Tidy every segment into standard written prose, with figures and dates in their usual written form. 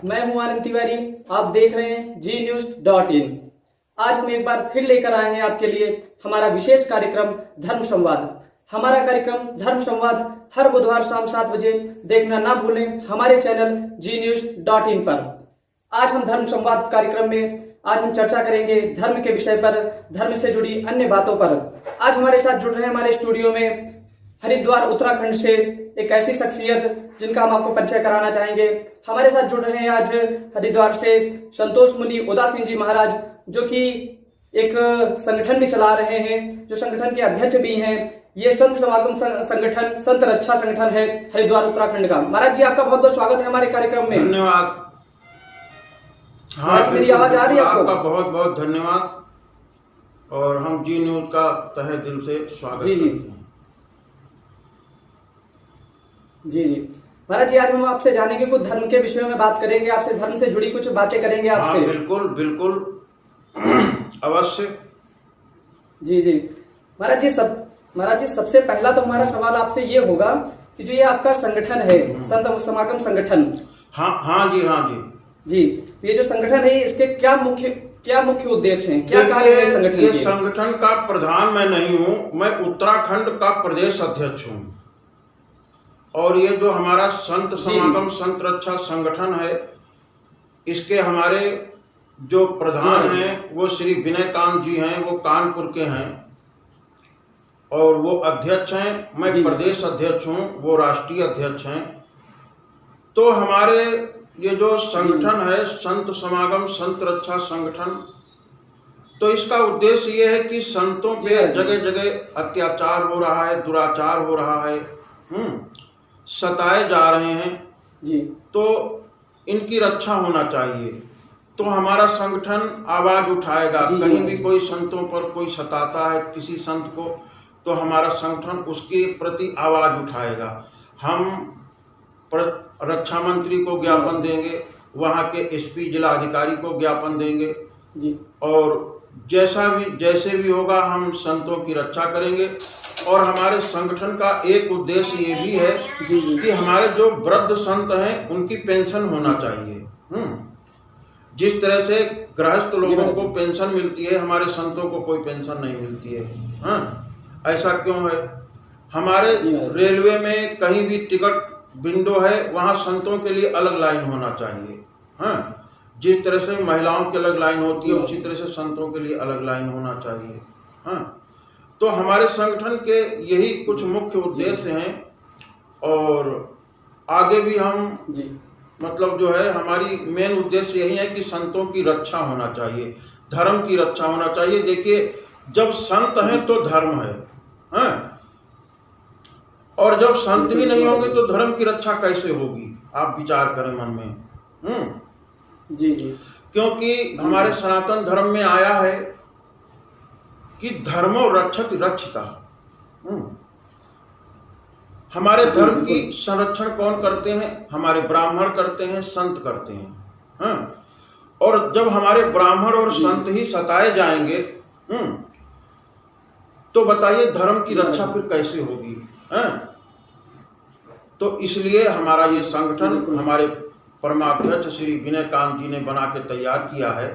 मैं हूं आनंद तिवारी। आप देख रहे हैं gnews.in। आज हम एक बार फिर लेकर आए हैं आपके लिए हमारा विशेष कार्यक्रम धर्म संवाद। हमारा कार्यक्रम धर्म संवाद हर बुधवार शाम 7 बजे देखना ना भूलें हमारे चैनल gnews.in पर। आज हम धर्म संवाद कार्यक्रम में आज हम चर्चा करेंगे धर्म के विषय पर, धर्म से जुड़ी अन्य बातों पर। आज हमारे साथ जुड़ रहे हैं हमारे स्टूडियो में हरिद्वार उत्तराखंड से एक ऐसी शख्सियत जिनका हम आपको परिचय कराना चाहेंगे। हमारे साथ जुड़ रहे हैं आज हरिद्वार से संतोष मुनि उदासीन जी महाराज, जो कि एक संगठन भी चला रहे हैं, जो संगठन के अध्यक्ष भी हैं। ये संत समागम संगठन, संत रक्षा संगठन है हरिद्वार उत्तराखंड का। महाराज जी, आपका बहुत बहुत स्वागत है हमारे कार्यक्रम में। धन्यवाद। हाँ, मेरी आवाज आ रही है आपको? आपका बहुत बहुत धन्यवाद और हम जी न्यूज का तहे दिल से स्वागत करते हैं। जी महाराज जी, आज हम आपसे जानेंगे कुछ धर्म के विषयों में बात करेंगे, आपसे धर्म से जुड़ी कुछ बातें करेंगे आपसे। हाँ, बिल्कुल बिल्कुल अवश्य। जी महाराज जी, सबसे पहला तो हमारा सवाल आपसे ये होगा कि जो ये आपका संगठन है संत समागम संगठन। हाँ जी। तो ये जो संगठन है इसके क्या मुख्य उद्देश्य हैं, क्या कार्य है संगठन ये के? संगठन का प्रधान मैं नहीं हूँ, मैं उत्तराखंड का प्रदेश अध्यक्ष हूँ। और ये जो हमारा संत समागम संत रक्षा संगठन है, इसके हमारे जो प्रधान हैं वो श्री विनय कांत जी हैं, वो कानपुर के हैं और वो अध्यक्ष हैं। मैं प्रदेश अध्यक्ष हूँ, वो राष्ट्रीय अध्यक्ष हैं। तो हमारे ये जो संगठन है संत समागम संत रक्षा संगठन, तो इसका उद्देश्य ये है कि संतों पे जगह जगह अत्याचार हो रहा है, दुराचार हो रहा है, सताए जा रहे हैं जी, तो इनकी रक्षा होना चाहिए। तो हमारा संगठन आवाज उठाएगा। कहीं भी कोई संतों पर कोई सताता है किसी संत को, तो हमारा संगठन उसके प्रति आवाज उठाएगा। हम रक्षा मंत्री को ज्ञापन देंगे, वहाँ के एसपी जिला अधिकारी को ज्ञापन देंगे जी, और जैसे भी होगा हम संतों की रक्षा करेंगे। और हमारे संगठन का एक उद्देश्य ये भी है कि हमारे जो वृद्ध संत हैं उनकी पेंशन होना चाहिए। जिस तरह से गृहस्थ लोगों को पेंशन मिलती है, हमारे संतों को कोई पेंशन नहीं मिलती है। ऐसा क्यों है? हमारे रेलवे में कहीं भी टिकट विंडो है, वहाँ संतों के लिए अलग लाइन होना चाहिए। जिस तरह से महिलाओं की अलग लाइन होती है, उसी तरह से संतों के लिए अलग लाइन होना चाहिए। तो हमारे संगठन के यही कुछ मुख्य उद्देश्य हैं और आगे भी हम मतलब जो है हमारी मेन उद्देश्य यही है कि संतों की रक्षा होना चाहिए, धर्म की रक्षा होना चाहिए। देखिए, जब संत हैं तो धर्म है, और जब संत ही नहीं होंगे तो धर्म की रक्षा कैसे होगी? आप विचार करें मन में। जी क्योंकि हमारे सनातन धर्म में आया है कि धर्मो रक्षति रक्षिता। हमारे धर्म की संरक्षण कौन करते हैं? हमारे ब्राह्मण करते हैं, संत करते हैं। और जब हमारे ब्राह्मण और संत ही सताए जाएंगे, तो बताइए धर्म की रक्षा फिर कैसे होगी? तो इसलिए हमारा ये संगठन हमारे परमाध्यक्ष श्री विनय कांत जी ने बना के तैयार किया है।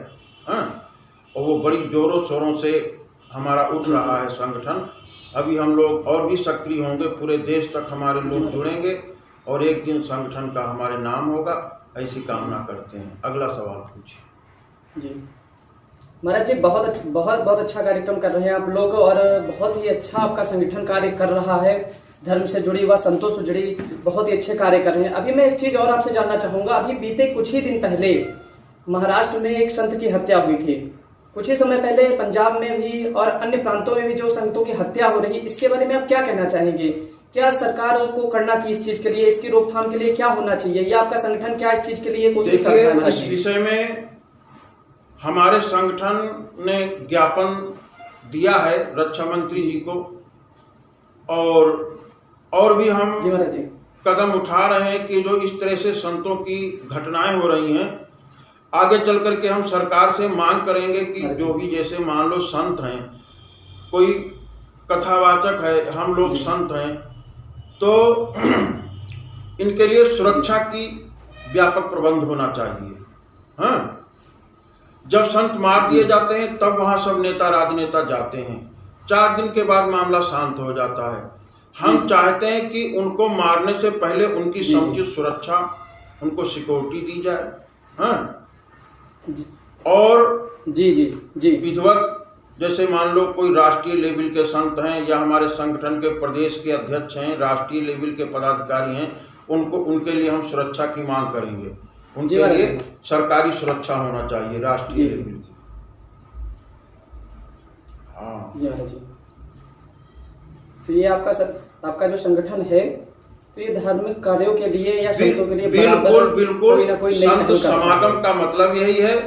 और वो बड़ी जोरों शोरों से हमारा उठ रहा है संगठन। अभी हम लोग और भी सक्रिय होंगे, पूरे देश तक हमारे लोग जुड़ेंगे और एक दिन संगठन का हमारे नाम होगा, ऐसी कामना करते हैं। अगला सवाल पूछिए। जी महाराज जी, बहुत अच्छा कार्यक्रम कर रहे हैं आप लोग और बहुत ही अच्छा आपका संगठन कार्य कर रहा है। धर्म से जुड़ी व संतों से जुड़ी बहुत ही अच्छे कार्य कर रहे हैं। अभी मैं एक चीज और आपसे जानना चाहूंगा, अभी बीते कुछ ही दिन पहले महाराष्ट्र में एक संत की हत्या हुई थी। कुछ ही समय पहले पंजाब में भी और अन्य प्रांतों में भी जो संतों की हत्या हो रही है, इसके बारे में आप क्या कहना चाहेंगे? क्या सरकार को करना चाहिए इस चीज के लिए, इसकी रोकथाम के लिए क्या होना चाहिए, या आपका संगठन क्या इस चीज के लिए कोशिश कर रहा है? इस विषय में हमारे संगठन ने ज्ञापन दिया है रक्षा मंत्री जी को, और भी हम कदम उठा रहे हैं कि जो इस तरह से संतों की घटनाएं हो रही हैं, आगे चल करके हम सरकार से मांग करेंगे कि जो भी, जैसे मान लो संत हैं, कोई कथावाचक है, हम लोग संत हैं, तो इनके लिए सुरक्षा की व्यापक प्रबंध होना चाहिए। हाँ, जब संत मार दिए जाते हैं तब वहां सब नेता राजनेता जाते हैं, 4 दिन के बाद मामला शांत हो जाता है। हम चाहते हैं कि उनको मारने से पहले उनकी समुचित सुरक्षा, उनको सिक्योरिटी दी जाए। हाँ, और जी विधिवत, जैसे मान लो कोई राष्ट्रीय लेवल के संत हैं या हमारे संगठन के प्रदेश के अध्यक्ष हैं, राष्ट्रीय लेवल के पदाधिकारी हैं, उनके लिए हम सुरक्षा की मांग करेंगे। उनके लिए सरकारी सुरक्षा होना चाहिए राष्ट्रीय लेवल की। हाँ जी। तो ये आपका जो संगठन है, तो ये धार्मिक कार्यों के लिए या संतों के लिए बिल्कुल कोई ना कोई संत समागम का मतलब यही है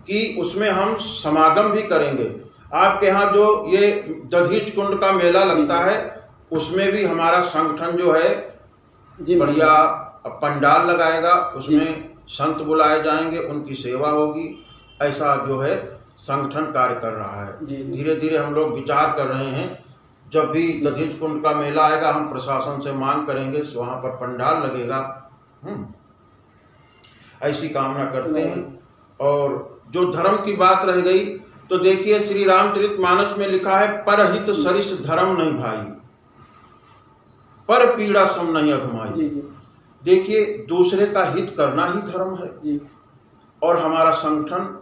कि उसमें हम समागम भी करेंगे। आपके यहाँ जो ये दधीच कुंड का मेला लगता है, उसमें भी हमारा संगठन जो है बढ़िया पंडाल लगाएगा, उसमें संत बुलाए जाएंगे, उनकी सेवा होगी। ऐसा जो है संगठन कार्य कर रहा है। धीरे धीरे हम लोग विचार कर रहे हैं, जब भी दधीच कुंड का मेला आएगा हम प्रशासन से मांग करेंगे, वहां पर पंडाल लगेगा। ऐसी कामना करते हैं। और जो धर्म की बात रह गई, तो देखिए श्री रामचरितमानस में लिखा है, परहित सरिस धर्म नहीं भाई, पर पीड़ा सम नहीं अधमाई। देखिए दूसरे का हित करना ही धर्म है। और हमारा संगठन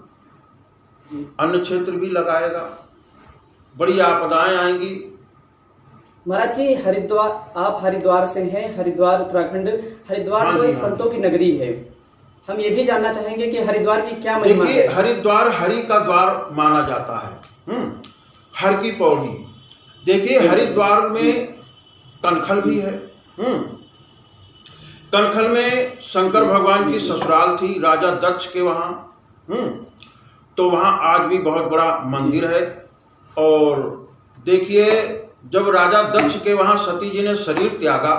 अन्य क्षेत्र भी लगाएगा, बड़ी आपदाएं आएंगी। महाराज जी, आप हरिद्वार से हैं, हरिद्वार उत्तराखंड, हरिद्वार तो एक संतों की नगरी है। हम ये भी जानना चाहेंगे कि हरिद्वार की क्या महिमा है? देखिए हरिद्वार हरि का द्वार माना जाता है। हर की पौड़ी। देखिए हरिद्वार में कनखल भी है। कनखल में शंकर भगवान की ससुराल थी, राजा दक्ष के वहां। तो वहां आज भी बहुत बड़ा मंदिर है। और देखिए जब राजा दक्ष के वहां सती जी ने शरीर त्यागा,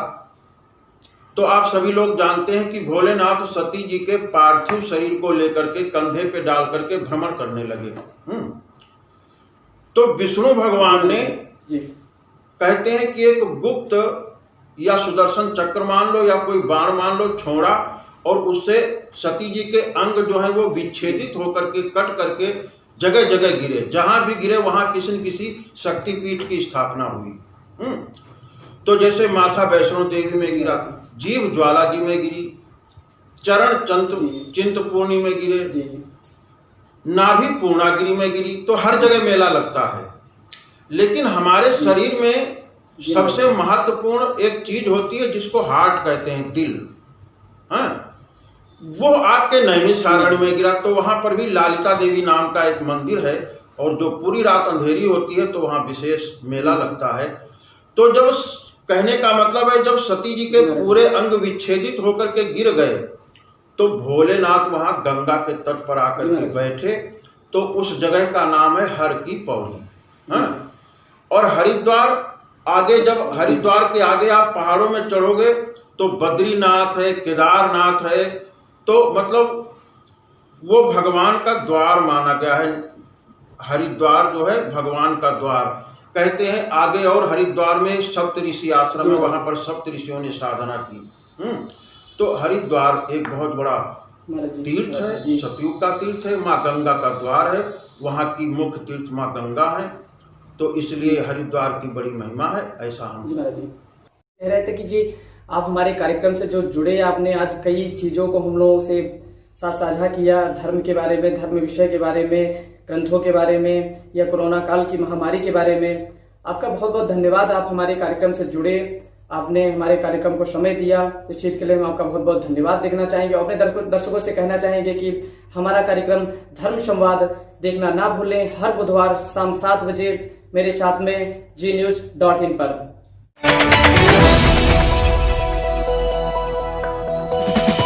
तो आप सभी लोग जानते हैं कि भोलेनाथ सती जी के पार्थिव शरीर को लेकर के कंधे पे डाल करके भ्रमण करने लगे। तो विष्णु भगवान ने कहते हैं कि एक गुप्त या सुदर्शन चक्र मान लो या कोई बाण मान लो, छोड़ा, और उससे सती जी के अंग जो है वो विच्छेदित होकर के कट करके जगह जगह गिरे। जहां भी गिरे वहां किसी न किसी शक्तिपीठ की स्थापना हुई। तो जैसे माथा वैष्णो देवी में गिरा, जीव ज्वाला जी में गिरी, चरण चिंतपूर्णी में गिरे, नाभि पूर्णागिरी में गिरी। तो हर जगह मेला लगता है। लेकिन हमारे शरीर में सबसे महत्वपूर्ण एक चीज होती है जिसको हार्ट कहते हैं, दिल। हाँ, वो आपके नैमिषारण्य में गिरा। तो वहां पर भी ललिता देवी नाम का एक मंदिर है, और जो पूरी रात अंधेरी होती है तो वहां विशेष मेला लगता है। तो जब कहने का मतलब है, जब सती जी के पूरे अंग विच्छेदित होकर के गिर गए, तो भोलेनाथ वहां गंगा के तट पर आकर के बैठे। तो उस जगह का नाम है हर की पौड़ी। हाँ? और हरिद्वार आगे, जब हरिद्वार के आगे आप पहाड़ों में चढ़ोगे तो बद्रीनाथ है, केदारनाथ है। तो मतलब वो भगवान का द्वार माना गया है। हरिद्वार जो है भगवान का द्वार कहते हैं। आगे और हरिद्वार में सप्त ऋषि आश्रम है, वहां पर सप्त ऋषियों ने साधना की। तो हरिद्वार एक बहुत बड़ा तीर्थ है, सतयुग का तीर्थ है, माँ गंगा का द्वार है। वहां की मुख्य तीर्थ माँ गंगा है, तो इसलिए हरिद्वार की बड़ी महिमा है। ऐसा हम कह रहे थे कि जी आप हमारे कार्यक्रम से जो जुड़े, आपने आज कई चीजों को हम लोगों से साथ साझा किया, धर्म के बारे में, धर्म विषय के बारे में, ग्रंथों के बारे में, या कोरोना काल की महामारी के बारे में। आपका बहुत बहुत धन्यवाद। आप हमारे कार्यक्रम से जुड़े, आपने हमारे कार्यक्रम को समय दिया, इस चीज के लिए हम आपका बहुत बहुत धन्यवाद देखना चाहेंगे। अपने दर्शकों से कहना चाहेंगे कि हमारा कार्यक्रम धर्म संवाद देखना ना भूलें। हर बुधवार शाम 7 बजे मेरे साथ में gnews.in पर।